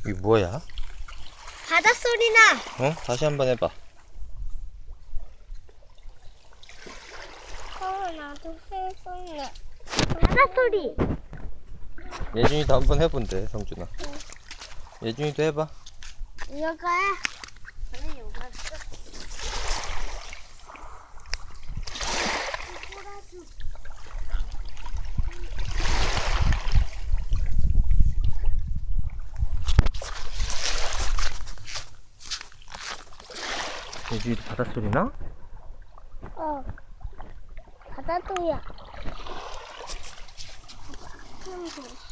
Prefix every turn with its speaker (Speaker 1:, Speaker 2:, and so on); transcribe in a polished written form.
Speaker 1: 이게 뭐야?
Speaker 2: 바닷소리 나.
Speaker 1: 어? 다시 한번 해봐.
Speaker 2: 나도 해볼래. 바닷소리.
Speaker 1: 예준이도 한번 해본대, 성준아. 예준이도 해봐.
Speaker 2: 이거가
Speaker 1: 예준이도 바닷소리 나?
Speaker 2: 바닷소리야.